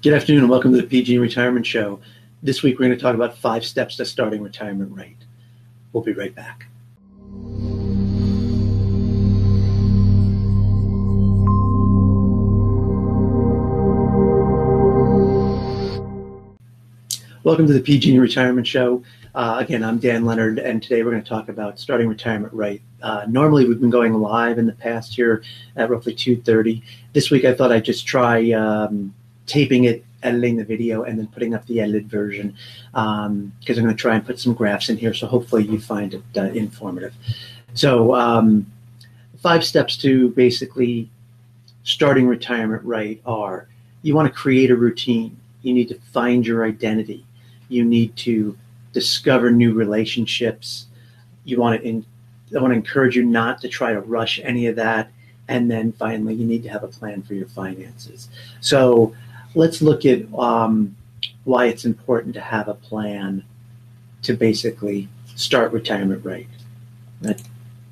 Good afternoon and welcome to the PG&E Retirement Show. This week we're going to talk about 5 steps to starting retirement right. We'll be right back. Welcome to the PG&E Retirement Show. Again, I'm Dan Leonard, and today we're going to talk about starting retirement right. Normally we've been going live in the past here at roughly 2:30. This week I thought I'd just try taping it, editing the video, and then putting up the edited version because I'm going to try and put some graphs in here, so hopefully you find it informative. So 5 steps to basically starting retirement right are: you want to create a routine. You need to find your identity. You need to discover new relationships. I want to encourage you not to try to rush any of that. And then finally, you need to have a plan for your finances. So let's look at why it's important to have a plan to basically start retirement right. Let's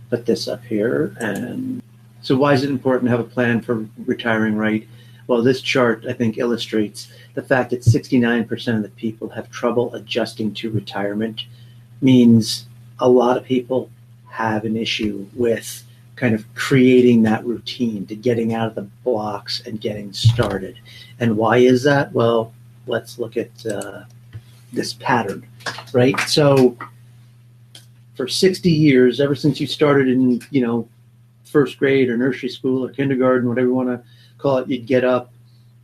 put this up here. And so why is it important to have a plan for retiring right? Well, this chart, I think, illustrates the fact that 69% of the people have trouble adjusting to retirement. Means a lot of people have an issue with kind of creating that routine, to getting out of the blocks and getting started. And why is that? Well, let's look at this pattern, right? So for 60 years, ever since you started in, first grade or nursery school or kindergarten, whatever you want to call it, you'd get up,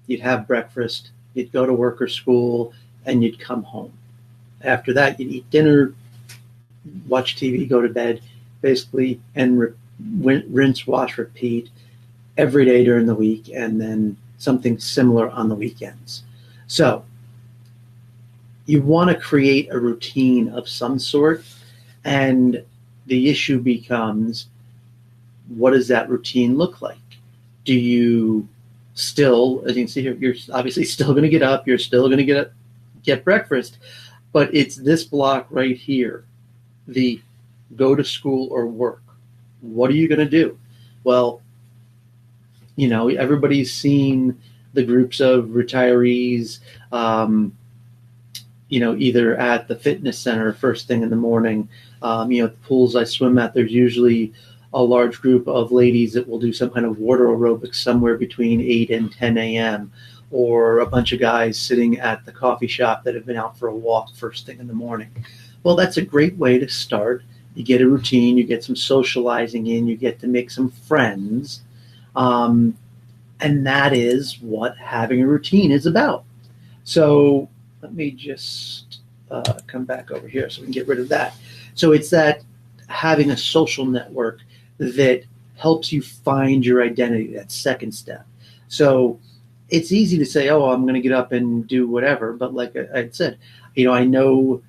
you'd have breakfast, you'd go to work or school, and you'd come home. After that, you'd eat dinner, watch TV, go to bed, basically, and rinse, wash, repeat every day during the week, and then something similar on the weekends. So you want to create a routine of some sort, and the issue becomes, what does that routine look like? Do you still, as you can see here, you're obviously still going to get up, you're still going to get breakfast, but it's this block right here, the go to school or work. What are you going to do? Well, everybody's seen the groups of retirees, either at the fitness center first thing in the morning, the pools I swim at, there's usually a large group of ladies that will do some kind of water aerobics somewhere between 8 and 10 a.m., or a bunch of guys sitting at the coffee shop that have been out for a walk first thing in the morning. Well, that's a great way to start. You get a routine, you get some socializing in, you get to make some friends, and that is what having a routine is about. So let me just come back over here so we can get rid of that. So it's that having a social network that helps you find your identity, that second step. So it's easy to say, oh, I'm going to get up and do whatever. But like I said, I know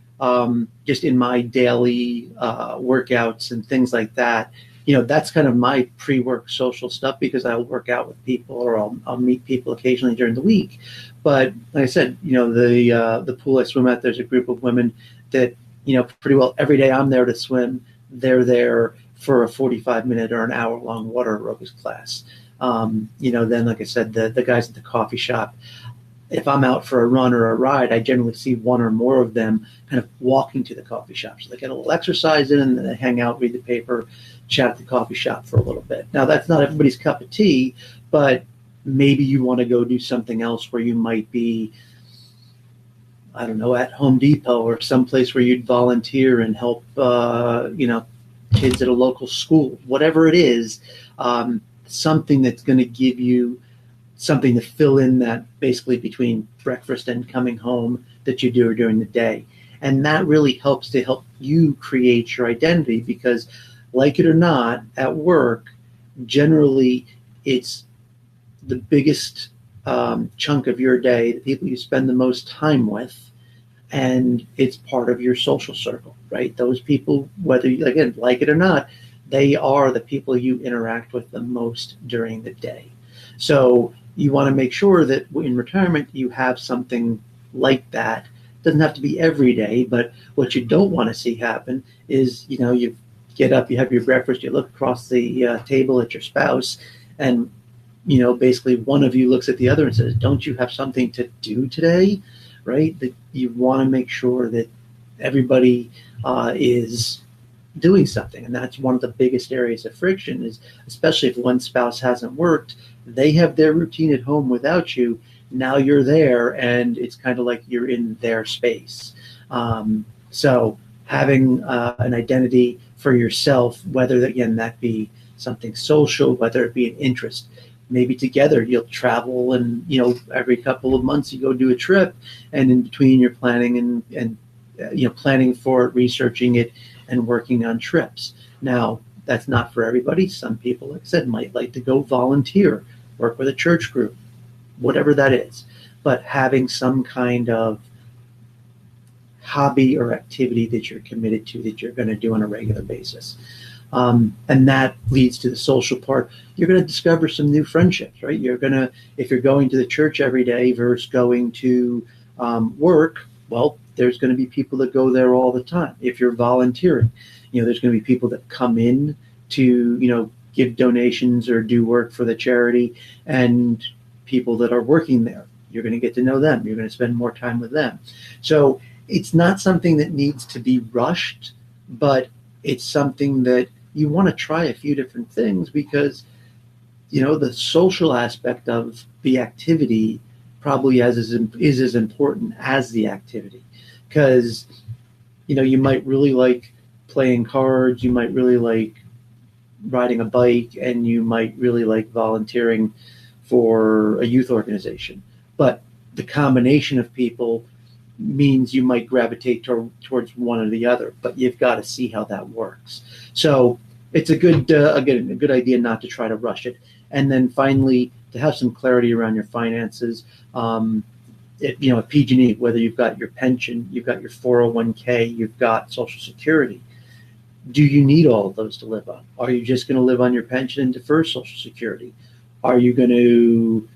just in my daily workouts and things like that, that's kind of my pre-work social stuff, because I'll work out with people, or I'll meet people occasionally during the week. But like I said, the pool I swim at, there's a group of women that, pretty well every day I'm there to swim, they're there for a 45-minute or an hour-long water aerobics class. Then, like I said, the guys at the coffee shop, if I'm out for a run or a ride, I generally see one or more of them kind of walking to the coffee shop. So they get a little exercise in, and then they hang out, read the paper, chat at the coffee shop for a little bit. Now, that's not everybody's cup of tea, but maybe you want to go do something else where you might be, I don't know, at Home Depot or someplace where you'd volunteer and help, kids at a local school, whatever it is, something that's going to give you something to fill in that basically between breakfast and coming home that you do during the day. And that really helps to help you create your identity, because like it or not, at work, generally it's the biggest chunk of your day, the people you spend the most time with, and it's part of your social circle, right? Those people, whether you, again, like it or not, they are the people you interact with the most during the day. So you want to make sure that in retirement you have something like that. It doesn't have to be every day, but what you don't want to see happen is, you get up, you have your breakfast, you look across the table at your spouse, and basically one of you looks at the other and says, don't you have something to do today? Right? That you want to make sure that everybody is doing something. And that's one of the biggest areas of friction, is especially if one spouse hasn't worked, they have their routine at home without you. Now you're there, and it's kind of like you're in their space. So having an identity for yourself, whether, again, that be something social, whether it be an interest, maybe together you'll travel, and every couple of months you go do a trip, and in between you're planning and planning for it, researching it, and working on trips. Now, that's not for everybody. Some people, like I said, might like to go volunteer, work with a church group, whatever that is. But having some kind of hobby or activity that you're committed to, that you're going to do on a regular basis. And that leads to the social part. You're going to discover some new friendships, right? If you're going to the church every day versus going to work, well, there's going to be people that go there all the time. If you're volunteering, there's going to be people that come in to, give donations or do work for the charity, and people that are working there. You're going to get to know them. You're going to spend more time with them. So it's not something that needs to be rushed, but it's something that you want to try a few different things, because, the social aspect of the activity probably is as important as the activity. Because, you might really like playing cards, you might really like riding a bike, and you might really like volunteering for a youth organization. But the combination of people means you might gravitate towards one or the other, but you've got to see how that works. So it's a good idea not to try to rush it. And then finally, to have some clarity around your finances. At PG&E, whether you've got your pension, you've got your 401k, you've got Social Security, do you need all of those to live on? Are you just going to live on your pension and defer Social Security? Are you going to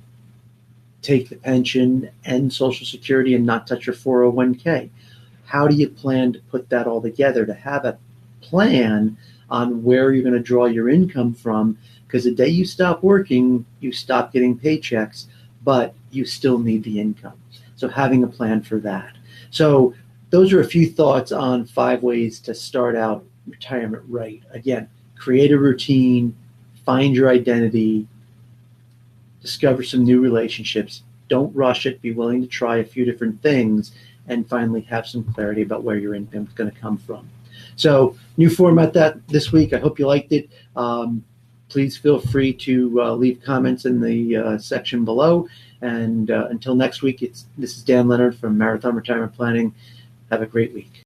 take the pension and Social Security and not touch your 401k? How do you plan to put that all together, to have a plan on where you're going to draw your income from? Because the day you stop working, you stop getting paychecks, but you still need the income. So having a plan for that. So those are a few thoughts on 5 ways to start out retirement right. Again, create a routine, find your identity, discover some new relationships. Don't rush it. Be willing to try a few different things, and finally have some clarity about where your income is going to come from. So new format this week. I hope you liked it. Please feel free to leave comments in the section below. And until next week, this is Dan Leonard from Marathon Retirement Planning. Have a great week.